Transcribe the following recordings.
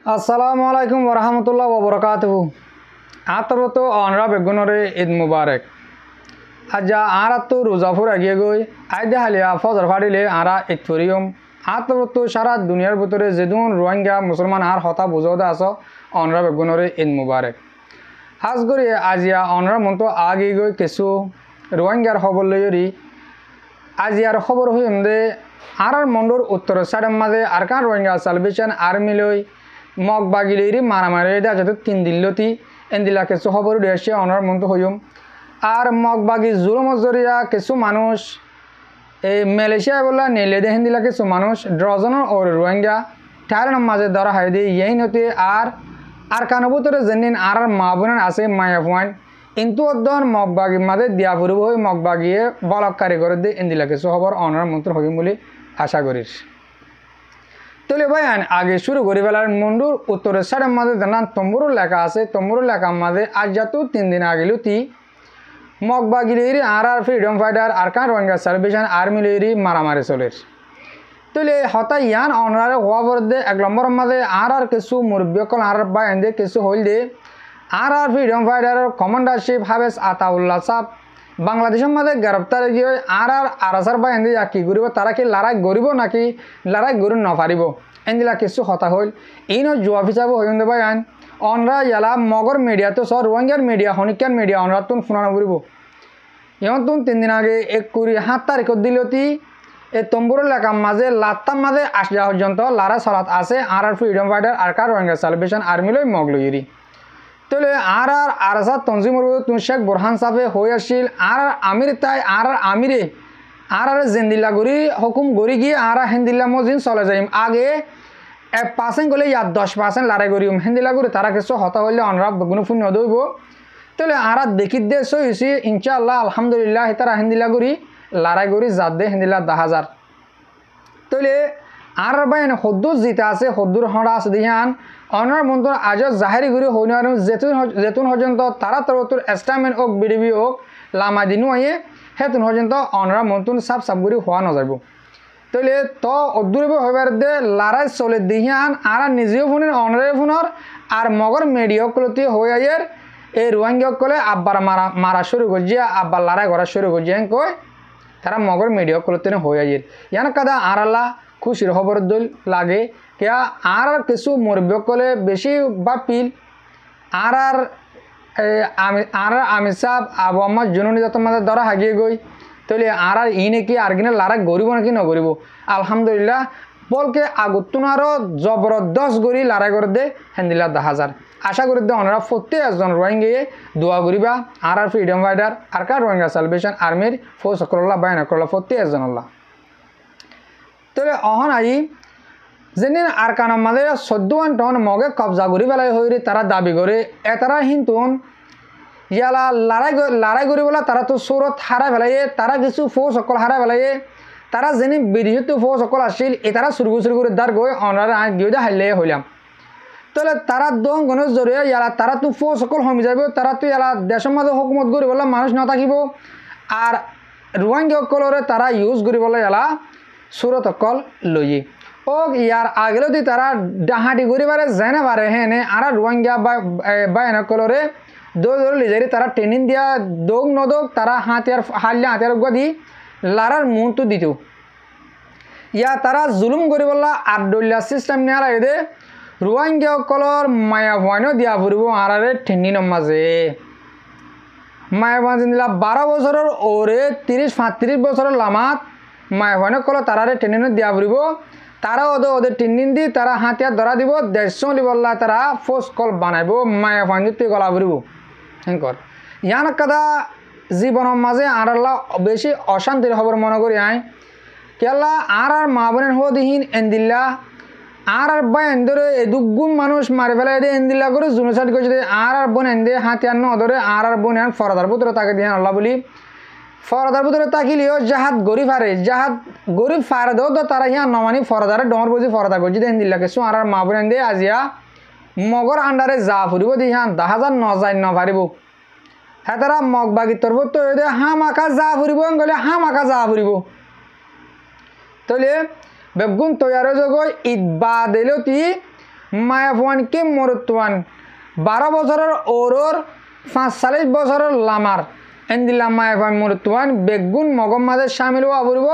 আসসালামু আলাইকুম ওরহামতুল্লাহ ওবরাকাতুহু। আতরতো অনরা বেগুনরে ঈদ মুবারক। আজা আর তো রোজাফুর আগিয়ে গই আইদে হালিয়া ফজর ফাড়িলে আরা ঈদ ফুরিয়ম। আতরতো সারা দুনিয়ার ভিতরে যেদুন রোহিঙ্গা মুসলমান আর হতা বুঝোদা আস অনরা বেগুনরে ঈদ মুবারক। আজ করি আজিয়া অনরা মতো আগিয়ে গই কিছু রোহিঙ্গার খবর লইরি আজিয়ার খবর হইম দে আর মন্ডর উত্তর সাইডের মাঝে আর কান রোহিঙ্গা সালভেশন আর্মি লই মগ বাগিলেরি মারামারি দা যত 3 দিন লতি এন্দিলা কিছু খবর দেশে অনার মন্ত হইম। আর মগ বাগি জুলুম জরিয়া কিছু মানুষ এই মালয়েশিয়া বলা নেলে দে হিন্দিলা কিছু মানুষ ডজনের ও রোহিঙ্গা ঠাইলের মাঝে ধরা হয় দিয়ে এই নতে আর কানবুতরে যেদিন আর মা বোনের আছে মায়া পয়েন্ট কিন্তু অধ্যয়ন মগ বাগির মাঝে দিয়া ফুরব হয়ে মগ বাগিয়ে বলৎকারী করে দিয়ে এন্দিলা কিছু খবর অনার মন্ত্র হইম বলে আশা করিস। তাহলে ভাই আগে শুরু করি ফেলার মন্ডুর উত্তরের সাইডের মাঝে জানান তম্বুর লেখা আছে তম্বুর লেখার মাঝে আজ যাতো 3 দিন আগে লুতি মগবাগিলেরি আর ফ্রিডম ফাইটার আর কান রোহিঙ্গা সালভেশন আর্মি লেরি মারামারি চলের। তাহলে হঠাৎ ইয়ান অনারে হওয়া পরে 1 নম্বরের মাঝে আর কিছু মুরব্বীকল আর বা এনে কিছু হইল দে আর ফ্রিডম ফাইটারের কমান্ডারশিপ হাফেজ আতাউল্লাহ সাহ বাংলাদেশের মাঝে গ্রেপ্তার গিয়ে আর আরাসার বা এনে কি করিব তারা কি লড়াই গরিব নাকি লড়াই গরু নপারিব এনদিলা কিছু হতা হইল ইনো জবাব হিসাবে হইম দে ভাই অনরা ইয়ালা মগর মিডিয়া তো সব রোহিঙ্গার মিডিয়া হনিকার মিডিয়া অনরা তুন ফুনানো করিব ইহন তুন 3 দিন আগে 7 তারিখ দিলতি এই তম্বুর এলাকার মাঝে লাত্তার মাঝে আসা পর্যন্ত লারা চলাত আছে আর ফ্রিডম ফাইটার আর কার রোহিঙ্গা সালভেশন আর্মি লই মগ লইরি। তাহলে আর আরাসাদ তঞ্জিমুর শেখ বোরহান সাহেব হয়ে আসছিল আর আমির তাই আর আমিরে আর জেন্দিল্লা গড়ি হুকুম গড়ি গিয়ে আর হেন্দিল্লা মজিন চলে যাইম আগে 1% গলে ইয়ার 10% লড়াই করিম হেন্দিল্লা গড়ি তারা কিছু হতা হইলে অনরা কোনো ফুন নদইব। তাহলে আর দেখি দে সইছি ইনশাআল্লাহ আলহামদুলিল্লাহ তারা হেন্দিল্লা গড়ি লড়াই করি জাত দে হেন্দিল্লা 10,000। তাহলে আর ভাই হদ্দুর জিতা আছে হদ্দুর হড়া আছে দিহান অনার মন্ত্র আজ জাহারি ঘুরি হইন যেতুন পর্যন্ত তারা তোর এস্টামেন্ট হোক বিডিবি হোক লামা দিনু আইয়ে হেতুন পর্যন্ত অনার মন্ত্র সাপ ঘুরি হওয়া নযাব। তাহলে তো অদূরবে হইবার দে লড়াই চলে দিহান আর নিজেও ফোনের অনারের ফোনের আর মগর মেডিয়কলতি হয়ে আইয়ের এই রোহিঙ্গকলে আব্বার মারা শুরু করছিয়া আব্বার লড়াই করা শুরু করছে কই তারা মগর মেডিয়কলতি হয়ে আইয়ের ইয়ান কাদা আর আল্লাহ খুশির খবর দল লাগে কেয়া আর কিছু মুরব্বীকলে বেশি বা পিল আর আমি সাহ আবু আমার জুনুনি যত মাঝে ধরা হাগিয়ে গই তাহলে আর ই নাকি আর কিনা লারা গরিব নাকি নগরিব আলহামদুলিল্লাহ বলকে আগুতুন আরও জবরদস্ত গড়ি লড়াই করে দে হেন্দিল্লা 10,000 আশা করি দে ওনারা প্রত্যেকজন রোহিঙ্গিয়ে দোয়া করিবা আর ফ্রিডম ফাইটার আর কার রোহিঙ্গা সালভেশন আর্মির ফৌজ সকল্লাহ বায়না করল্লা প্রত্যেকজন আল্লাহ। তাহলে অহন আই যেদিন আর কানার মাঝে 14 টন মগে কবজা করি পেলাই হইরে তারা দাবি করে এতারা হিন্তুন ইয়ালা লড়াই করি বলা তারা তো সুরত হারাই ফেলাইয়ে তারা কিছু ফৌজ সকল হারাই ফেলাইয়ে তারা যেনি বিদেশিত ফৌজ সকল আসছিল এ তারা সুরগু করে দার গই অনারে গিয়ে হাইলে হইলাম। তাহলে তারা দং গণের জরিয়ে ইয়ালা তারা তো ফৌজ সকল হমি যাব তারা তো ইয়ালা দেশের মাঝে হুকুমত করি বলা মানুষ না থাকিব আর রোহিঙ্গা সকলরে তারা ইউজ করি বলে ইয়ালা সুরত সকল লইয়ে ও ইয়ার আগেও দি তারা ডাহাটি করিবারে জেনে পারে হেনে আর রোহিঙ্গা বা এনকলরে দৌড় লিজারি তারা ট্রেনিং দিয়া দৌগ নদৌগ তারা হাতিয়ার গদি লারার মুহূর্ত দিত ইয়া তারা জুলুম করি বললা আর ডল্লা সিস্টেম নেওয়া লাগে দে রোহিঙ্গা সকলর মায়া ভয়নও দিয়া ফুরিব আর ট্রেনিংর মাঝে মায়া ভয় দিলা 12 বছরের ওরে 30-35 বছরের লামাত মায়া ভয়নক কল তারারে ট্রেনিং দিয়া ফুরিব তারা ওদের ট্রেনিং দি তারা হাতিয়ার ধরা দিব দেশ চলি বললা তারা ফোর্স কল বানাইব মায়া ভয়তে গলা ফুরিব হেঙ্কর ইয়ান কাদা জীবনের মাঝে আর আল্লাহ বেশি অশান্তির খবর মনে করি আই কেলা আর মা বোনের হদিহীন এন্দিল্লা আর বা এন্দরে দুগুণ মানুষ মারি ফেলাই দিয়ে এন্দিল্লা করে জুনোসাইড করছে আর বোন এন্দে হাতিয়ার নদরে আর বোন এন ফরাদার পুত্র তাকে দিয়ে আল্লাহ বলি ফরাদার পুত্র তাকিলিও জাহাদ গরিব হারে জাহাদ গরিব ফারে দেও তো তারা ইয়া নমানি ফরাদারে ডমর বুঝি ফরাদা করছি এন্দিল্লাকে শু আর মা বোন এন্দে আজিয়া মগর আন্ডারে যা ফুরিব দিয়ে হ্যাঁ 10,000 নজাই নপারিব হ্যাঁ তারা মগ বাগির তরফ তো হাঁ মাখা যা ফুরিব গলে হাঁ মাখা যা ফুরিব। তাহলে বেগুন তৈয়ার যোগ ঈদ বা দিলতি মায়া ফুয়ান কি মরুত্বান 12 বছরের ওরর 45 বছরের লামার এন্দিলা মায়া ফুয়ান মরুত্বান বেগুন মগম মাঝে সামিল হওয়া পড়ব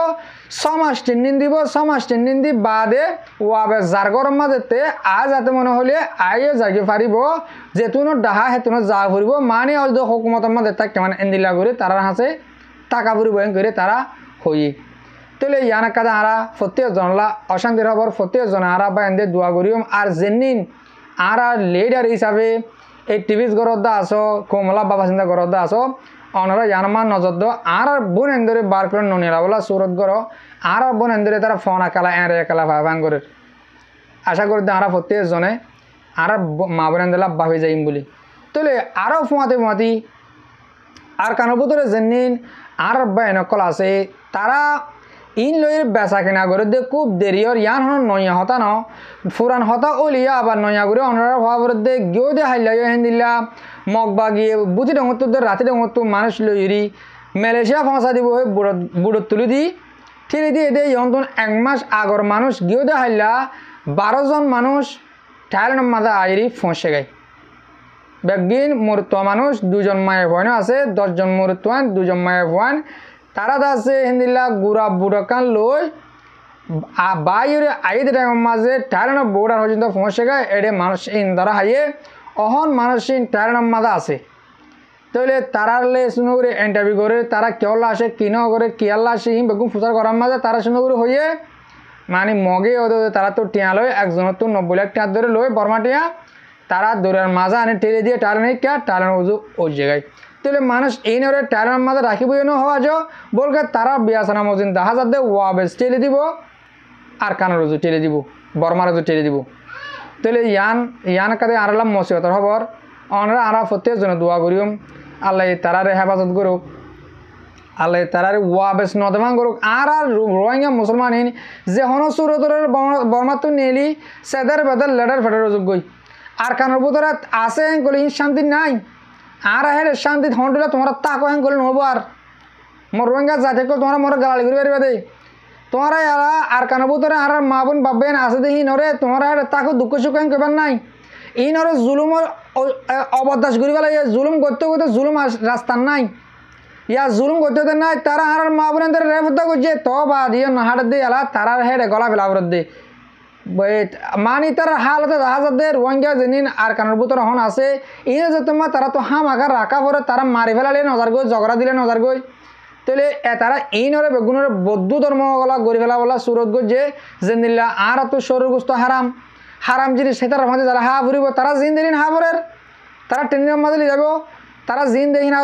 6 মাস ট্রেনিং দিব 6 মাস ট্রেনিং দি বাদে ওয়াবে যার গরম মাঝেতে আজ হাতে মনে হলে আইও জাগি পারিব যেতুনো ডাহা হেতুনো যা ফুরিব মানে হয়তো হুকুমতের মাঝে থাকে মানে এন্দিলা করে তারা হাসে টাকা ফুরিব করে তারা হই তাহলে ইয়ানা কাদা আরা প্রত্যেক জনলা অশান্তির খবর প্রত্যেক জন আরা বা এন্দে দোয়া করিম আর জেনিন আরা লিডার হিসাবে এই টিভিস গরদ্দা আসো কোমলা বাবা চিন্তা গরদ্দা আসো অনরা ইয়ানমান নজর দো আর বোন এন্দরে বার করে ননিরা বলা সুরত গর আর বোন এন্দরে তারা ফোন আকালা এঁড়ে একালা ভাবাং করে আশা করি আরা প্রত্যেক জনে আর মা বোন এন্দে লাভ হয়ে যাইম বলি তাহলে আরও ফুয়াতে ফুয়াতি আর কানোর ভিতরে জেনিন আর বা এনেকল আছে তারা ইন লইয়ের বেচা কিনা করে দে খুব দেরিয়র ইয়ান হন নয়া হতা ন ফুরান হতা ওলিয়া আবার নয়া করে অনারা হওয়া করে দে গিয়েও দে হাইলাই হেন দিলা মগ বা গিয়ে বুঝি ডঙত রাতে ডঙত মানুষ লইরি মালয়েশিয়া ফসা দিব বুড়ত তুলি দি ঠিলি দিয়ে দে ইহতন 1 মাস আগর মানুষ গিয়েও দে হাইলা 12 জন মানুষ থাইল্যান্ড মাঝে আইরি ফসে গায় বেগিন মরুত্বা মানুষ 2 জন মায়ে ভয়ান আছে 10 জন মরুত্বান 2 জন মায়ে ভয়ান তারা আছে হিন্দিলা গুড়া বুড়াকান লই বাইরে আইদ মাঝে টাইরান বোর্ডার পর্যন্ত পৌঁছে গায় এডে মানুষ ইন দ্বারা হাইয়ে অহন মানুষ ইন টাইরান মাঝে আছে তাহলে তারালে শুনে করে ইন্টারভিউ করে তারা কেওলা আসে কিনো করে কিয়াল্লা আসে হিম বেগুন ফুচার করার মাঝে তারা শুনে করে হইয়ে মানে মগে ওদের তারা তো টিয়া লয় একজনের তো 90 লাখ টাকা ধরে লয় বর্মা টিয়া তারা দৌড়ার মাঝে আনে টেলে দিয়ে টাইরান কে টাইরান উজু ওই জায়গায় তাহলে মানুষ এই নরে টাইরান মাঝে রাখিব হওয়া যাও বলকে তারা বিয়াসানা মজিন দেখা যাতে ওয়াবেস টেলে দিব আর কানের রুজু টেলে দিব বর্মার রুজু টেলে দিব তাহলে ইয়ান কাদে আরলাম মসিবতর খবর অনরা আরা প্রত্যেক জনে দোয়া করিম আল্লাহ তারারে হেফাজত করুক আল্লাহ তারারে ওয়াবেস নদমান করুক আর রোহিঙ্গা মুসলমান হিন যে হন সুরতরের বর্মা তো নেলি সেদার বেদার লেডার ফেডার রুজুক গই আর কানের ভিতরে আছে কলে শান্তি নাই আর হের শান্তি হন্ডলে তোমরা তাকো হেন করলে নহব আর মোর রোহিঙ্গা জাতি তোমরা মোর গালালি করে পারিবা দে তোমরা এরা আর কানের ভিতরে আর মা বোন বাবেন আছে দেখি নরে তোমরা তাকে দুঃখ সুখ হেন করবেন নাই এই নরে জুলুমর অবদাস করিবা লাগে জুলুম করতে করতে জুলুম রাস্তা নাই ইয়া জুলুম করতে নাই তারা আর মা বোনের রেফতা করছে তো বা দিয়ে নাহাট দিয়ে এলা তারা হেডে গলা ফেলাবর দে মানি তার হালতে দেখা যাতে রোহিঙ্গা যেদিন আর কানের ভিতরে হন আছে এই যে তোমার তারা তো হাম আকার রাখা পরে তারা মারি ফেলালে নজার গই ঝগড়া দিলে নজার গই তাহলে তারা এই নরে বেগুনের বৌদ্ধ ধর্ম গলা গড়ি ফেলা বলা সুরত গই যে দিল্লা আর তো শরীরগুস্ত হারাম হারাম জিনিস সেটার মাঝে যারা হা ফুরিব তারা জিন দিন হা পরের তারা ট্রেনের মাঝে যাব তারা জিন দেখি না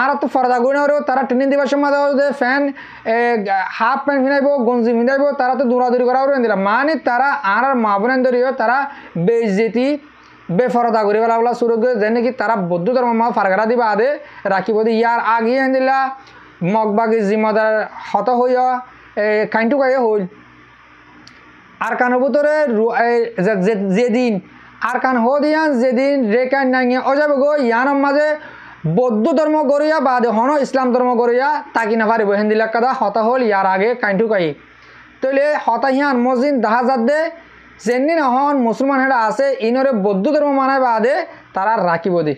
আর তো ফরদা গই না তারা ট্রেনিং দিবার সময় ফ্যান হাফ প্যান্ট ফিনাইব গঞ্জি ফিনাইব তারা তো দৌড়াদৌড়ি করা দিলাম মানে তারা আর মা বোনের ধরিও তারা বেইজ্জতি বেফরদা করে ফেলা বলা শুরু করে যে নাকি তারা বৌদ্ধ ধর্ম মা ফারগারা দিবা আদে রাখিব দি ইয়ার আগে দিলা মগবাগি জিম্মাদার হত হইয়া কাইন্টু গায়ে হইল আর কানের ভিতরে যেদিন আর কান হো দিয়ান যেদিন রে কান নাঙিয়ে অজাব গো ইয়ানোর মাঝে বৌদ্ধ ধর্ম গড়িয়া বা হন ইসলাম ধর্ম গড়িয়া তাকি না পারিব হেন্দিলা কাদা হতা হল ইয়ার আগে কাইন্টু কাই তৈলে হতা হিয়ান মসজিদ দেখা যাত দে যেদিন হন মুসলমান হেরা আছে ইনরে বৌদ্ধ ধর্ম মানায় বাদে তারা রাখিব দে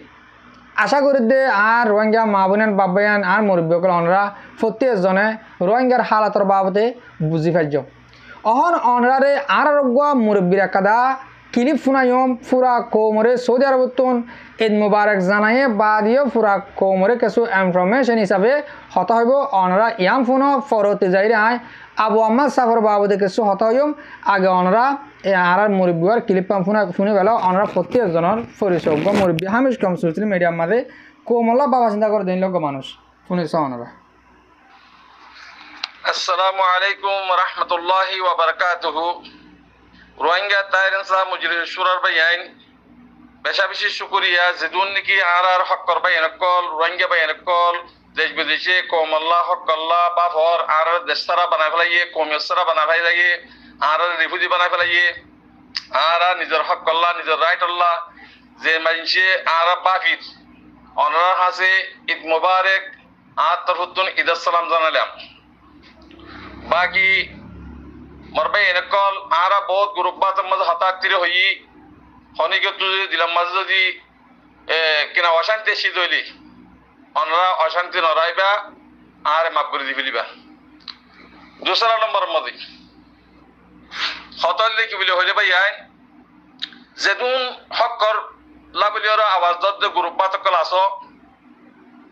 আশা করি দে আর রোহিঙ্গা মা বোনেন বাবায়ান আর মুরব্বীসকল অনরা প্রত্যেক জনে রোহিঙ্গার হালাতর বাবদে বুঝি পাইজ অহন অনরারে আর আরোগ্য মুরব্বীরা কাদা ক্লিপ ফুনাইম ফুরা কৌমরে সৌদি আরবতন ঈদ মুবারক জানাইয়ে বাদিও ফুরা কৌমরে কিছু ইনফরমেশন হিসাবে হতা হইব অনরা ইয়াম ফুন ফরতে যাই রায় আবু আহমদ সাফর বাবদে কিছু হতা হইম আগে অনরা আর মুরব্বীর ক্লিপ পাম ফুনে বেলা অনরা প্রত্যেক জনের পরিচজ্ঞ মুরব্বী হামিশ কম সোশ্যাল মিডিয়ার মাঝে কোমলা বাবা চিন্তা করে দিন লোক মানুষ শুনেছ অনরা আসসালামু আলাইকুম রহমতুল্লাহি ওয়া বারাকাতুহু রোহিঙ্গা তাইরেন্সা মুজরির সুরার বাইন বেশা বেশি শুকরিয়া যেদুন নাকি আর হক্কর বাইন কল রোহিঙ্গা বাইন কল দেশ বিদেশে কমল্লা হক্কল্লা বাফর আর দেশারা বানাই ফেলাইয়ে কমিয়সারা বানাই ফেলাইয়ে আর রিফিউজি বানাই ফেলাইয়ে আর নিজের হক্কল্লা নিজের রাইট আল্লাহ যে মানুষে আর বাফির অনরা হাসে ঈদ মুবারক আর তরফুদ্দুন ঈদ সালাম জানালাম বাকি মরবে এনেকল আরা বহুত গ্রুপ বাত মজ হতাত্তির হই হনিকে তুই দিলাম মাঝে যদি কিনা অশান্তি শীত হইলি অনরা অশান্তি নরাইবা আর মাফ করে দি ফেলিবা দোসরা নম্বর মধ্যে হতলে কি বলে হইলে ভাই আইন যেদুন হকর লাবলিয়র আওয়াজ দদ্দ গ্রুপ বাতকল আসো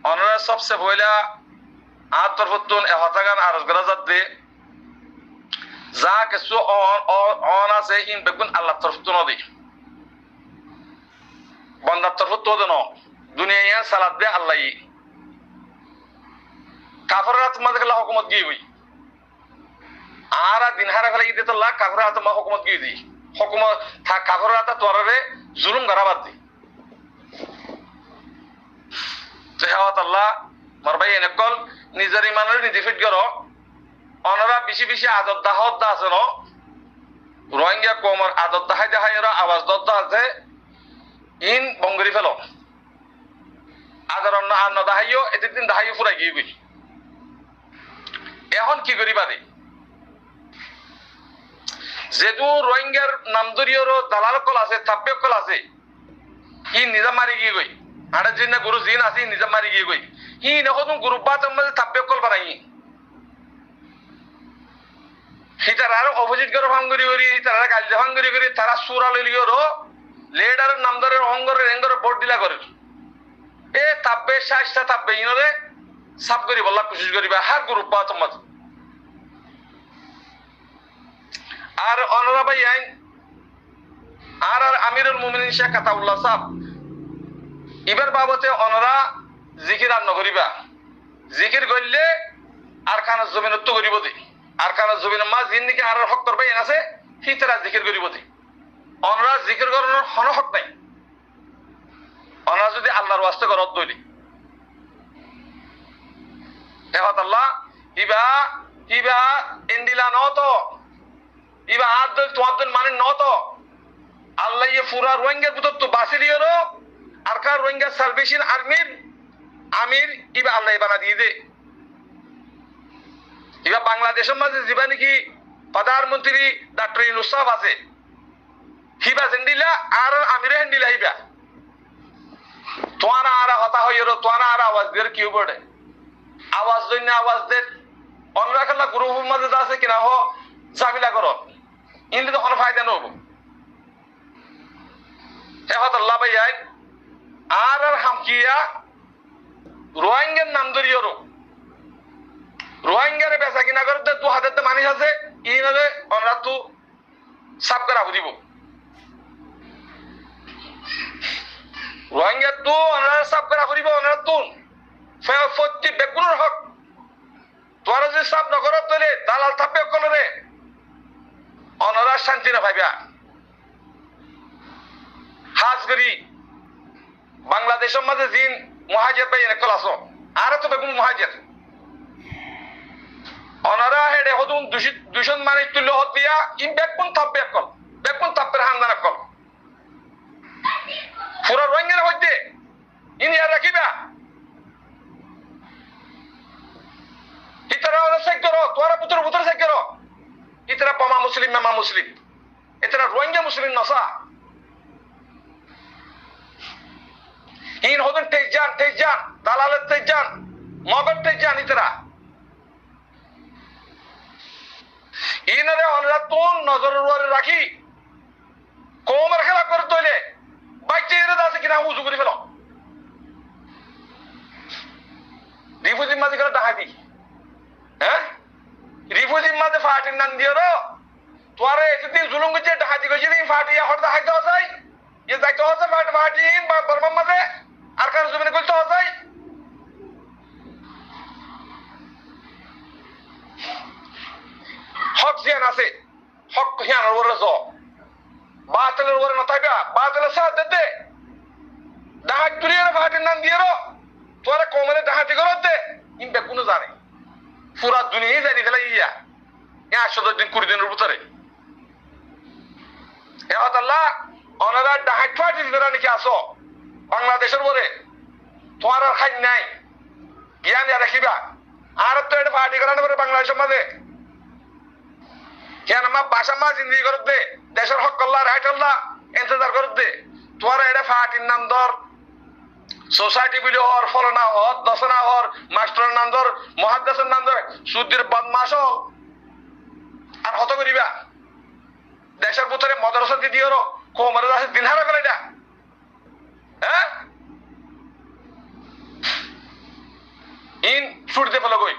অনরা সবসে পয়লা আর তরফতুন হতাগান আরজ গরা যাতে যা কিছু অন আছে হিন বেগুন আল্লাহ তরফতুন দি বন্দার তরফতুন দেন দুনিয়া সালাত দে আল্লাহ কাফররা তোমাদের গলা হুকুমত গিয়ে হই আর দিন হারা ফেলে দিতে লাখ কাফররা তোমার হুকুমত গিয়ে দি হুকুমত থাক কাফররা তা তোরে জুলুম গরাবাদ দি তেহাওয়াত আল্লাহ মারবাই এনেকল নিজের ইমানের নিজে ফিট করো অনরা বেশি বেশি আদত দাহত দা আছে ন রোহিঙ্গা কমর আদত দাহাই দেখাই আওয়াজ দদ্দা আছে ইন বঙ্গরি ফেলো আদর আন্ন দাহাইও এদের দিন দাহাইও ফুরাই গিয়ে গই এখন কি করিবা দে যেহেতু রোহিঙ্গার নামদরিয়র দালাল কল আছে থাপ্পে কল আছে ই নিজা মারি গিয়ে গই আড়া জিন না গুরু জিন আছে নিজা মারি গিয়ে গই ই নখন গ্রুপ বাত মধ্যে থাপ্পে কল বানাই হিতার আর অপোজিট করে ভাঙ্গরি করি তারা গাল ভাঙ্গরি করি তারা সুরা লইলিওর লিডার নামদারের অঙ্গরের এঙ্গরের ভোট দিলা করে এ তাব্বে শাস্তা তাব্বে ইনরে সাফ করি বল্লা কোশিশ করিবা হার গ্রুপ বাত মধ্যে আর অনরা ভাই আইন আর আমিরুল মুমিনিন শেখ আতাউল্লাহ সাহেব এবার বাবতে অনরা জিকির আর নকরিবা জিকির করলে আর খানার জমিনত করিব দি আর খানার জমিন মা জিন্দিকে আর হক করবে আছে সি তারা জিকির করিব দি অনরা জিকির করানোর হন হক নাই অনরা যদি আল্লাহর ওয়াস্তে করত দইলি এহত আল্লাহ ইবা ইবা ইন্দিলা নত ইবা আদ তোমাদের মানে নত আল্লাহ ইয়ে পুরা রোহিঙ্গার ভিতর তো বাসিলিও আর কার রোহিঙ্গা সালভেশন আর্মির আমির ইবা আল্লাহ বানা দিয়ে দে ইবা বাংলাদেশের মাঝে যিবা নাকি প্রধানমন্ত্রী ডক্টর ইউনূস সাহেব আছে হিবা জেন্দিলা আর আমিরে হেন্দিলা হিবা তোয়ানা আর হতা হইরো তোয়ানা আর আওয়াজ দের কি বড়ে আওয়াজ দইনা আওয়াজ দে অনরা খেলা গ্রুপের মাঝে আছে কিনা হ জামিলা করো ইনলে তো কোনো ফায়দা নব এহত আল্লাহ ভাই আইন আর হামকিয়া রোহিঙ্গার নাম ধরিও রোহিঙ্গারে বেচা কিনা করতে দু হাজার মানুষ আছে ইনরে অনরা তু সাফ করা দিব রোহিঙ্গা তু অনরা সাফ করা দিব অনরা তু ফেফতি বেগুনের হক তোরা যদি সাফ নকরত তলে দালাল থাপে কলরে অনরা শান্তি না পাইবা হাজ করি বাংলাদেশের মাঝে জিন মুহাজির ভাই এনেকল আসো আর তো বেগুন মুহাজির অনারা হেডে হদুন দুশন মানে তুল্য হত দিয়া ইন বেগুন থাপবে কল বেগুন থাপের হামদান কল পুরা রোহিঙ্গার হইতে ইন ইয়ার রাখিবা ইতারা ওরা চেক করো তোরা পুত্র পুত্র চেক করো ইতারা পমা মুসলিম মেমা মুসলিম ইতারা রোহিঙ্গা মুসলিম নসা ইন হদুন তেজান দালালের তেজান মগর তেজান ইতারা ইনরে অনরা তুন নজরের উপরে রাখি কোমর খেলা করে তৈলে বাইচে এর আছে কিনা উজু করে ফেলো রিফুজির মাঝে করে ডাহাতি হ্যাঁ রিফুজির মাঝে ফাটির নাম দিও রো তোরে এতদিন জুলুম করছে ডাহাতি করছে দিন ফাটিয়া হঠাৎ হাইতে হসাই ইয়ে যাইতে হসে ফাটিন বা বর্মার মাঝে আর কার জমিনে করতে হসাই হক জিয়ান আছে হক হিয়ানোর উপরে জ বাতিলের উপরে নতাইবা বাতিলের সাথ দে ডাহাত তুলিয়ে ফাটির নাম দিয়ে তোরা কমলে ডাহাতি করত দে ইনবে কোনো জানে পুরা দুনিয়ায় জানি ফেলা ইয়া 110 দিন 20 দিনের ভিতরে এহত আল্লাহ অনারা ডাহাত ফাটি যারা নাকি আসো বাংলাদেশের উপরে তোমার আর খাই নাই জ্ঞান রাখিবা আর তো এটা ফাটি করানোর পরে বাংলাদেশের মাঝে কেন আমার বাসা মা জিন্দিগি করত দে দেশের হক আল্লাহ রাইট আল্লাহ ইন্তজার করত দে তোর এটা ফাটির নাম ধর সোসাইটি বিলি হর ফলনা হর দশনা হর মাস্টারের নাম ধর মহাদ্দাসের নাম ধর সুদ্দির বদমাস আর হত করিবা দেশের ভিতরে মদরসা দিদিও কোমরে আছে দিন হারা করে এটা হ্যাঁ ইন ছুটতে ফেলো কই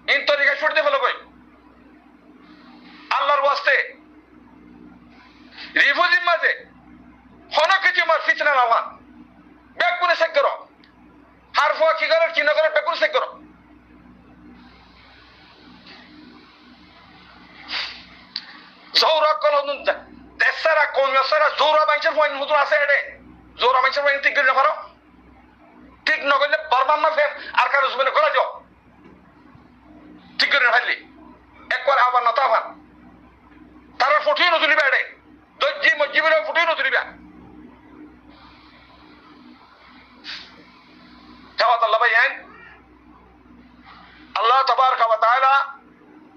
ইন তরিকা ছুটতে ফেলো কই আল্লাহর ওয়াস্তে রিফুজির মাঝে হন কিছু মার ফিতনা লাভান বেকুনে চেক করো হার ফুয়া কি করো কি না করো বেকুনে চেক করো জৌরা কলন দেশারা কমিয়াসারা জৌরা বাইছের পয়েন্ট মতো আছে এডে জৌরা বাইছের পয়েন্ট ঠিক করে পারো ঠিক না করলে বরমান না ফেম আর কারো জমিনে করা যাও ঠিক করে ফেললি একবার আবার না তাবার তারা ফুটিয়ে নতুলিবা এডে দজ্জি মজ্জিবের ফুটিয়ে নতুলিবা হেওয়াত আল্লাহ ভাই আল্লাহ তাবারকা ওয়া তাআলা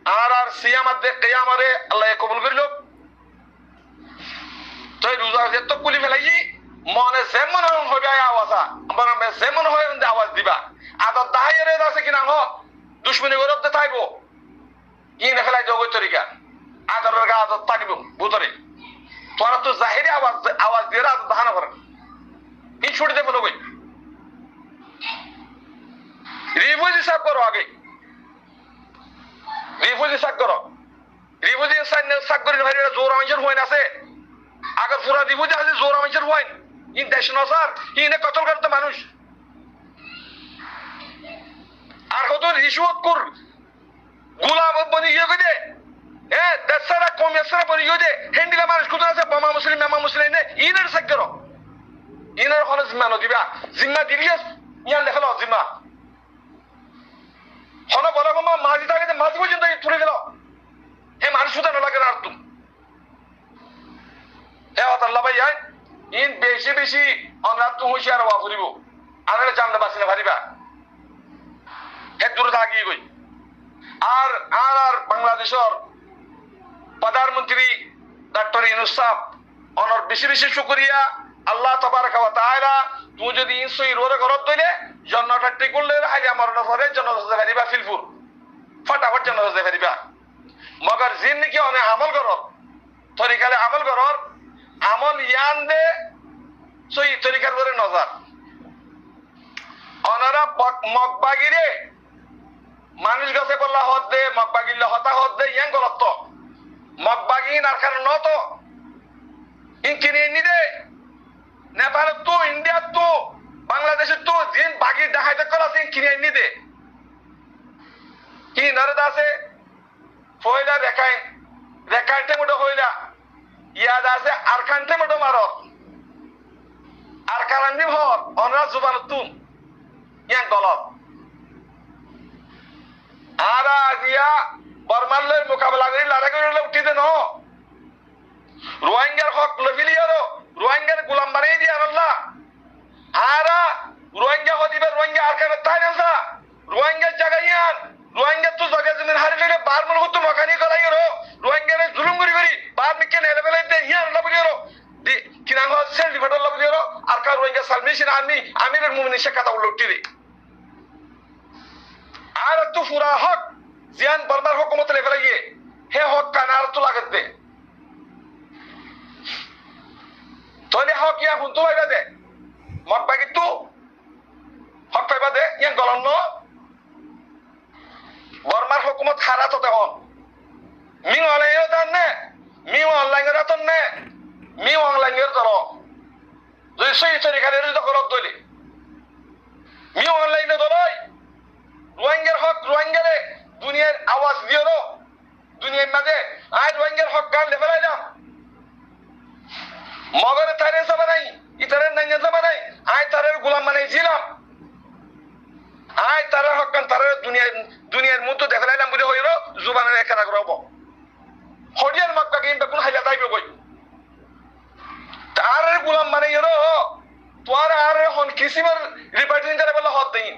আর সিয়ামাত কিয়ামারে আল্লাহ কবুল করিল তাই রোজা যে তো কুলি ফেলাই মনে যেমন হবে আওয়াজা আমরা যেমন হয় আওয়াজ দিবা আদত দাহাইরে আছে কিনা হ দুশমনি গরবতে থাকবো ইনে ফেলাই যোগ তরিকা আদরের গা আদত থাকবো ভুতরে তোরা তো জাহিরি আওয়াজ দিয়ে আদত দাহানা করে এই ছুটিতে বলো কই রিভিউ হিসাব করো আগে রিভিউ হিসাব করো রিভিউ হিসাব করে ভাই জোর আমাদের হইন আছে আগে পুরা রিভিউ আছে জোর আমাদের হইন ইন দেশ নসার ইনে কতল করতে মানুষ আর কত রিশওয়াত কর গোলাম বনি ইয়ে করে এ দেশরা কমিয়াসরা বনি ইয়ে দে হেন্ডিলা মানুষ কত আছে বামা মুসলিম মামা মুসলিম নে ইনের হিসাব করো ইনের হলো জিম্মা নদিবা জিম্মা দিলিয়াস ইয়ান লেখলো জিম্মা হন বলা কমা মাঝি থাকে মাঝি পর্যন্ত তুলে গেল হে মানুষ সুতা না লাগে আর তুম হে আল্লাহ ভাই ইন বেশি বেশি আমরা তো হুঁশিয়ার হওয়া করিব আমরা জানলে বাঁচিনা পারিবা হে দূরে থাকি গই আর আর আর বাংলাদেশের প্রধানমন্ত্রী ডক্টর ইউনূস সাহেব অনর বেশি বেশি শুকরিয়া আল্লাহ তাবারকা ওয়া তাআলা তুই যদি ইনসই রোরে করত দইলে জন্নটা টিকুলে হাইয়া মরনা পরে জন্নত যাইবা ফিলপুর ফটাফট জন্নত যাইবা মগর জিন নাকি অনে আমল করর তরিকালে আমল করর আমল ইয়ান দে সই তরিকার পরে নজর অনারা মগবাগিরে মানুষ গাছে বললা হদ দে মগবাগিল্লা হতা হদ দে ইয়ান গলত মগবাগিন আর কারণ নত ইনকিনি নি দে নেপাল তো ইন্ডিয়া তো বাংলাদেশের তো জিন বাগি দেখাইতে করা আছে কিনে নি দে কি নরদ আছে ফয়লা রেখাই রেখাইতে মোটো হইলা ইয়াদ আছে আর কানতে মোটো মারো আর কারণে হর অনরা জুবান তুম ইয়ান গলত আর আজিয়া বর্মালের মোকাবেলা করে লড়াই করে উঠি দে ন রোহিঙ্গার হক লফিলিয়ারো রোহিঙ্গার গোলাম বানিয়ে দিয়ে আল্লাহ আর রোহিঙ্গা হদিবে রোহিঙ্গা আর কেন তাই না রোহিঙ্গার জায়গায় রোহিঙ্গা তো জায়গা জমিন হারিয়ে বার মনে করতো মকানি করাই রোহিঙ্গারে জুলুম করি করি বার মিকে নেলে বেলে দে হিয়ার আল্লাহ বলি কিনা সেল ডিভাইড আল্লাহ বলি আর কার রোহিঙ্গা সালমিশন আর্মি আমিরের মুমিনের সে কথা উল্টি দে আর তো পুরা হক জিয়ান বর্মার হুকুমত লেভেলে গিয়ে হে হক কানার তো লাগত দে তাহলে হক ইয়া হুনতো পাইবা দে মত বাকি তো হক পাইবা দে ইয়ান গলন ন বর্মার হুকুমত খারা তো দেখুন মিং অনলাইনের তার নে মিং অনলাইনের তার নে মিং অনলাইনের ধরো যদি সেই তরিকালের যদি করত দইলে মিং অনলাইনে ধরই রোহিঙ্গার হক রোহিঙ্গারে দুনিয়ার আওয়াজ দিও দুনিয়ার মাঝে আয় রোহিঙ্গার হক গান লেভেলাই দাম মগরে তারে যাবা নাই ইতারের নাই যাবা নাই আয় তারের গোলাম বানাইছিলাম আয় তারের হক গান তারের দুনিয়ার মধ্যে দেখালাইলাম বুঝে হইল জুবানের একা রাখ রব হরিয়ার মক্কা কিন্তু কোন হাইলা তাইবে কই তারের গোলাম বানাই তোর আর হন কিসিমের রিপার্টিং করে বলে হদ দেই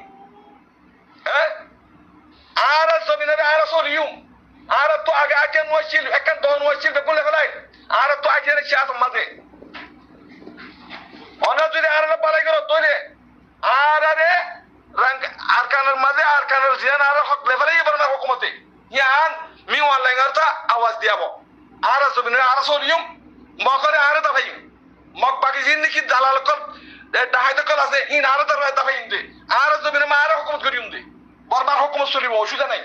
হ্যাঁ আর জমিনের আর সরিউম আর তো আগে আগে নয়ছিল একান দন নয়ছিল কোন লেভেলাই আর তো আগে রে চাস মাঝে অনা যদি আর বালাই করো তৈরে আর আরে আরকানের মাঝে আরকানের জিয়ান আর হক লেভেলে এবার না হুকুমতে ইয়ান মি অনলাইন আরতা আওয়াজ দিয়াবো আর জমিনে আর সলিয়ম মকরে আর দাফাইম মক বাকি জিন্দিগি দালাল কল ডাহাইত কল আছে ইন আর দাফাইম দে আর জমিনে মা আর হুকুমত করিম দে বরবার হুকুমত চলিব অসুবিধা নাই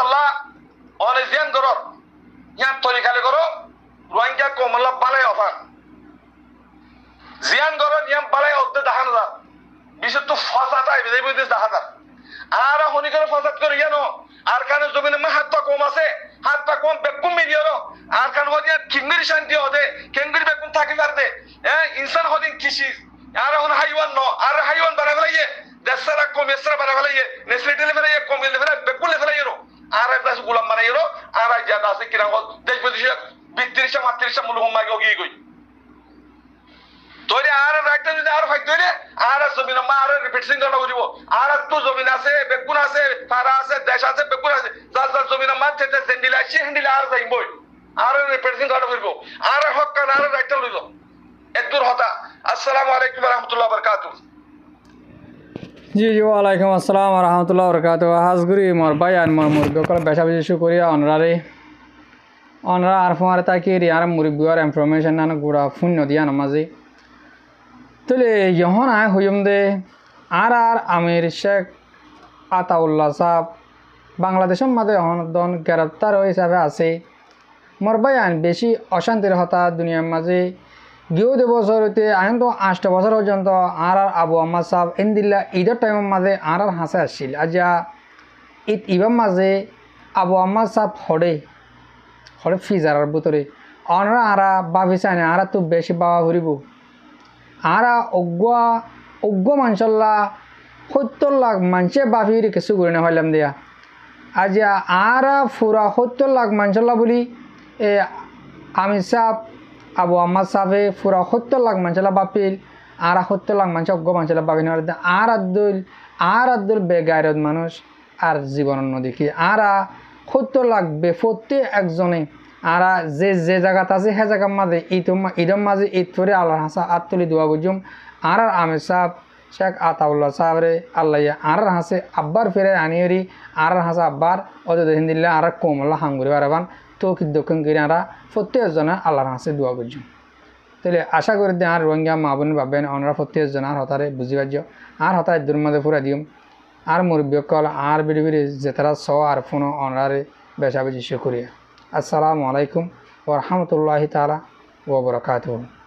আল্লাহ অনেক জিয়ান ধরো ইয়ান তরিকালে করো রোহিঙ্গা কমলা বালাই অফার জিয়ান করো ইয়ান বালাই অর্ধে দেখানো যা বিশেষ তো ফসাদ আইবে এই বইতে দেখা যা আর হনি করে ফসাদ করে ইয়ানো আর কানে জমিনে মা হাত পা কম আছে হাত পা কম বেকুম মিলিয়র আর কান হদি কিঙ্গির শান্তি হদে কিঙ্গির বেকুম থাকি করতে ইনসান হদিন কিসি আর হন হাইওয়ান ন আর হাইওয়ান বানা ফেলাইয়ে দেশরা কম এসরা বানা ফেলাইয়ে নেসলেটে ফেলাইয়ে কম ফেলাইয়ে বেকুল ফেলাইয়ে আর এক গুলাম বানাইরো আর এক জায়গা আছে কিরাম দেশ বিদেশে 32-33 মূল হুম্মা গিয়ে গই তোরে আর রাইটটা যদি আর ফাইট ধরে আর জমিন মা আর রিপিটিং করা করিব আর তো জমিন আছে বেকুন আছে পারা আছে দেশ আছে বেকুন আছে যার যার জমিন মা তেতে সেন্ডিল আছে হ্যান্ডিল আর যাইবই আর রিপিটিং করা করিব আর হক কান আর রাইটটা লইল একদূর হতা আসসালামু আলাইকুম ওয়া রাহমাতুল্লাহি ওয়া বারাকাতুহু জি জি ওয়ালাইকুম আসসালাম রহমতুল্লাহ বরকাত হাজগুড়ি মোর ভাই আর মোর মুরব্বী বেশা বেশি শুকরিয়া অনরা আর ফোয়ারে তাকি রিয়ার মুরব্বী আর ইনফরমেশন না গুড়া ফোন দিয়া নামাজি তলে যখন আয় হইম দে আর আমির শেখ আতাউল্লাহ সাহেব বাংলাদেশের মাঝে হন গ্রেপ্তার হিসাবে আছে মোর ভাই আইন বেশি অশান্তির হতা দুনিয়ার মাঝে গিয়েও 2 বছর হইতে আইন তো 8 বছর পর্যন্ত আর আবু আহমদ সাহেব ইন্দিল্লা ঈদের টাইমের মাঝে আর হাসে আসছিল আজ ঈদ ইবার মাঝে আবু আহমদ সাহেব হরে ফিজারার ভিতরে অনরা আরা ভাবিছে না আর তো বেশি বাবা ঘুরিব আর অজ্ঞ মানসল্লা 70 লাখ মানুষে বাফির কিছু করে না হইলাম দিয়া আজ আর পুরা 70 লাখ মানসল্লা বলি আমির সাহেব আবু আহমদ সাহেবে পুরা 70 লাখ মানসল্লা বাপিল আর 70 লাখ মানুষ অজ্ঞ মানসল্লা বাপি না আর আব্দুল বেগায়রত মানুষ আর জীবন নদীকি আর 70 লাখ বেফতে একজনে আর যে জায়গাত আছে সে জায়গার মাঝে ঈদের মাঝে ঈদ করে আল্লাহ হাসা আত্মলি দোয়া বুঝুম আর আমির সাহেব শেখ আতাউল্লাহ সাহেবরে আল্লাহ আর হাসে আব্বার ফেরে আনিয়রি আর হাসা আব্বার ওদের হিন্দিল্লা আর কোমল্লা হাঙ্গুরি বারাবান তো কি দক্ষিণ করে আর প্রত্যেকজনে আল্লাহর হাসে দোয়া বুঝুম তাহলে আশা করি যে আর রোহিঙ্গা মা বোন ভাবেন ওনারা প্রত্যেকজন আর হতারে বুঝি পারছ আর হতায় দূর মাঝে ফুরা দিম আর মুরব্বী কল আর বিড়ি যেতারা ছ আর ফোন ওনারে বেশা বেশি শুকরিয়া আসসালামু আলাইকুম ওয়া রাহমাতুল্লাহি তাআলা ওয়া বারাকাতুহু।